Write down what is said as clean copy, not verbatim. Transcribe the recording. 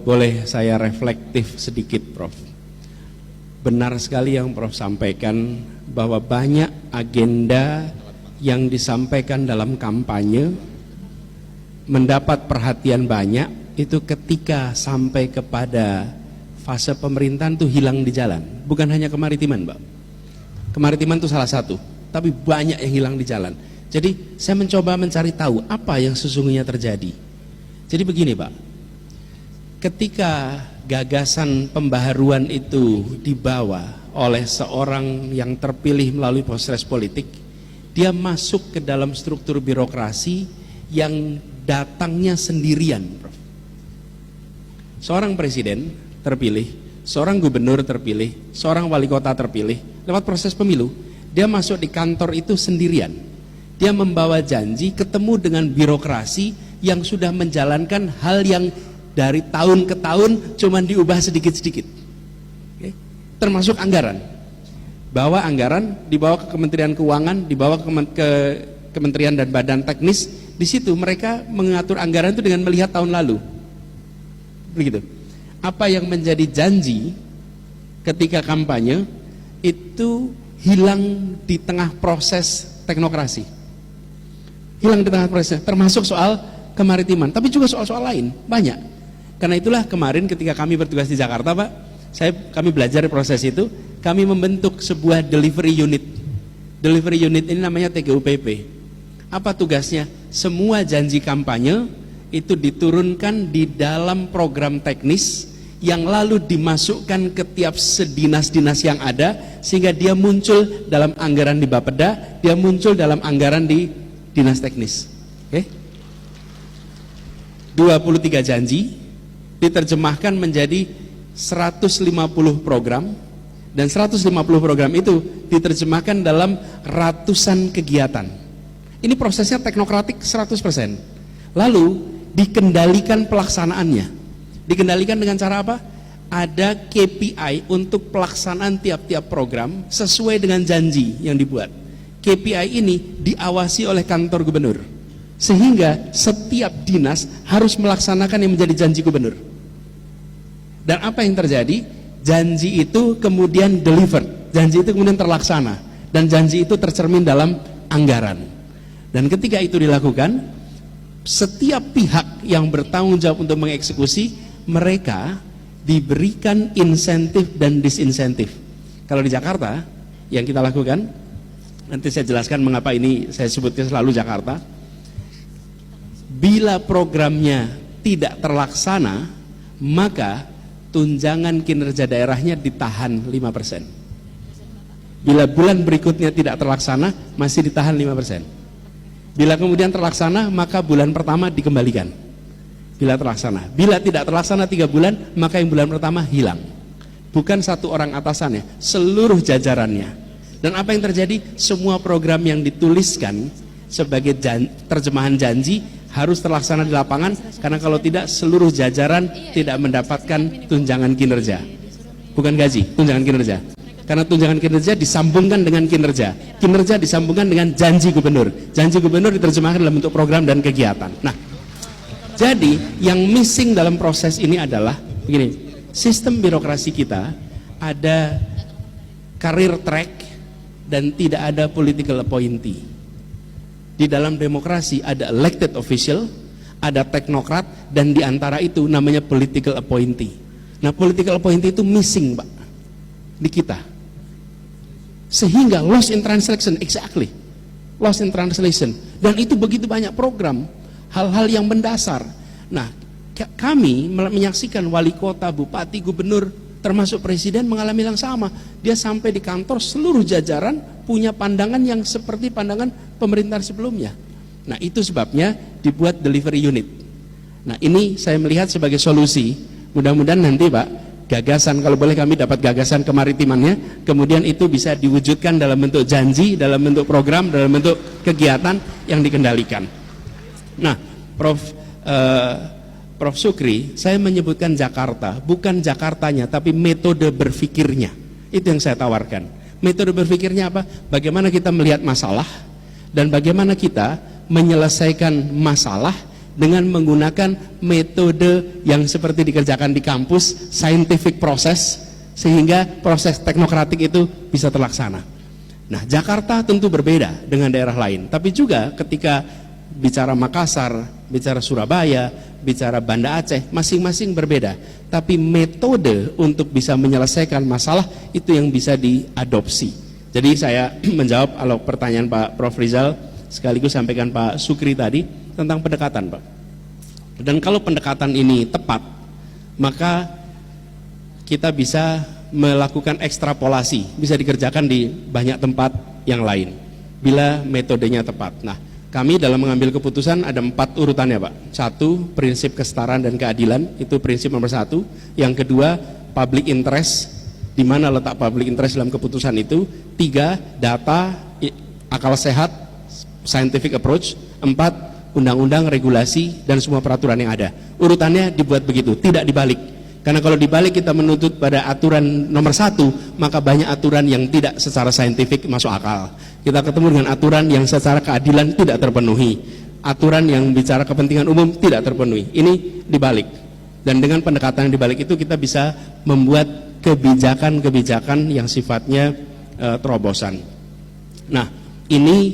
Boleh saya reflektif sedikit, Prof. Benar sekali yang Prof sampaikan bahwa banyak agenda yang disampaikan dalam kampanye mendapat perhatian banyak, itu ketika sampai kepada fase pemerintahan tuh hilang di jalan. Bukan hanya kemaritiman, Mbak. Kemaritiman itu salah satu, tapi banyak yang hilang di jalan. Jadi saya mencoba mencari tahu apa yang sesungguhnya terjadi. Jadi begini, Pak, ketika gagasan pembaharuan itu dibawa oleh seorang yang terpilih melalui proses politik, dia masuk ke dalam struktur birokrasi yang datangnya sendirian, Prof. Seorang presiden terpilih, seorang gubernur terpilih, seorang wali kota terpilih, lewat proses pemilu, dia masuk di kantor itu sendirian. Dia membawa janji, ketemu dengan birokrasi yang sudah menjalankan hal yang dari tahun ke tahun cuman diubah sedikit-sedikit. Oke? Termasuk anggaran. Bawa anggaran, dibawa ke Kementerian Keuangan, dibawa ke Kementerian dan Badan Teknis. Di situ mereka mengatur anggaran itu dengan melihat tahun lalu. Begitu. Apa yang menjadi janji ketika kampanye itu hilang di tengah proses teknokrasi. Hilang di tengah proses, termasuk soal kemaritiman, tapi juga soal-soal lain, banyak. Karena itulah kemarin ketika kami bertugas di Jakarta, Pak, kami belajar proses itu, kami membentuk sebuah delivery unit. Delivery unit ini namanya TGUPP. Apa tugasnya? Semua janji kampanye itu diturunkan di dalam program teknis yang lalu dimasukkan ke tiap sedinas-dinas yang ada, sehingga dia muncul dalam anggaran di Bapeda, dia muncul dalam anggaran di dinas teknis. Oke? 23 janji diterjemahkan menjadi 150 program, dan 150 program itu diterjemahkan dalam ratusan kegiatan. Ini prosesnya teknokratik 100%. Lalu dikendalikan pelaksanaannya. Dikendalikan dengan cara apa? Ada KPI untuk pelaksanaan tiap-tiap program sesuai dengan janji yang dibuat. KPI ini diawasi oleh kantor gubernur, sehingga setiap dinas harus melaksanakan yang menjadi janji gubernur. Dan apa yang terjadi? Janji itu kemudian delivered, janji itu kemudian terlaksana, dan janji itu tercermin dalam anggaran. Dan ketika itu dilakukan, setiap pihak yang bertanggung jawab untuk mengeksekusi, mereka diberikan insentif dan disinsentif. Kalau di Jakarta yang kita lakukan, nanti saya jelaskan mengapa ini saya sebutnya selalu Jakarta. Bila programnya tidak terlaksana, maka tunjangan kinerja daerahnya ditahan 5%. Bila bulan berikutnya tidak terlaksana, masih ditahan 5%. Bila kemudian terlaksana, maka bulan pertama dikembalikan. Bila terlaksana. Bila tidak terlaksana 3 bulan, maka yang bulan pertama hilang. Bukan satu orang atasannya, seluruh jajarannya. Dan apa yang terjadi? Semua program yang dituliskan sebagai terjemahan janji harus terlaksana di lapangan, karena kalau tidak seluruh jajaran tidak mendapatkan tunjangan kinerja. Bukan gaji, tunjangan kinerja. Karena tunjangan kinerja disambungkan dengan kinerja. Kinerja disambungkan dengan janji gubernur. Janji gubernur diterjemahkan dalam bentuk program dan kegiatan. Nah, jadi yang missing dalam proses ini adalah begini, sistem birokrasi kita ada career track dan tidak ada political appointee. Di dalam demokrasi ada elected official, ada teknokrat, dan di antara itu namanya political appointee. Nah, political appointee itu missing, Pak, di kita. Sehingga lost in translation, exactly. Lost in translation. Dan itu begitu banyak program, hal-hal yang mendasar. Nah, kami menyaksikan wali kota, bupati, gubernur, termasuk presiden mengalami yang sama. Dia sampai di kantor, seluruh jajaran punya pandangan yang seperti pandangan pemerintahan sebelumnya. Nah, itu sebabnya dibuat delivery unit. Nah, ini saya melihat sebagai solusi. Mudah-mudahan nanti, Pak, gagasan, kalau boleh kami dapat gagasan kemaritimannya, kemudian itu bisa diwujudkan dalam bentuk janji, dalam bentuk program, dalam bentuk kegiatan yang dikendalikan. Nah, Prof. Sukri, saya menyebutkan Jakarta, bukan Jakartanya, tapi metode berpikirnya. Itu yang saya tawarkan. Metode berpikirnya apa? Bagaimana kita melihat masalah, dan bagaimana kita menyelesaikan masalah dengan menggunakan metode yang seperti dikerjakan di kampus, scientific process, sehingga proses teknokratik itu bisa terlaksana. Nah, Jakarta tentu berbeda dengan daerah lain, tapi juga ketika bicara Makassar, bicara Surabaya, bicara Banda Aceh, masing-masing berbeda. Tapi metode untuk bisa menyelesaikan masalah itu yang bisa diadopsi. Jadi saya menjawab kalau pertanyaan Pak Prof. Rizal, sekaligus sampaikan Pak Sukri tadi tentang pendekatan, Pak. Dan kalau pendekatan ini tepat, maka kita bisa melakukan ekstrapolasi, bisa dikerjakan di banyak tempat yang lain bila metodenya tepat. Nah, kami dalam mengambil keputusan ada 4 urutannya, Pak. 1, prinsip kesetaraan dan keadilan, itu prinsip nomor 1. Yang kedua, public interest, di mana letak public interest dalam keputusan itu. 3, data, akal sehat, scientific approach. 4, undang-undang, regulasi, dan semua peraturan yang ada. Urutannya dibuat begitu, tidak dibalik. Karena kalau dibalik kita menuntut pada aturan nomor 1, maka banyak aturan yang tidak secara saintifik masuk akal. Kita ketemu dengan aturan yang secara keadilan tidak terpenuhi, aturan yang bicara kepentingan umum tidak terpenuhi. Ini dibalik. Dan dengan pendekatan yang dibalik itu kita bisa membuat kebijakan-kebijakan yang sifatnya terobosan. Nah, ini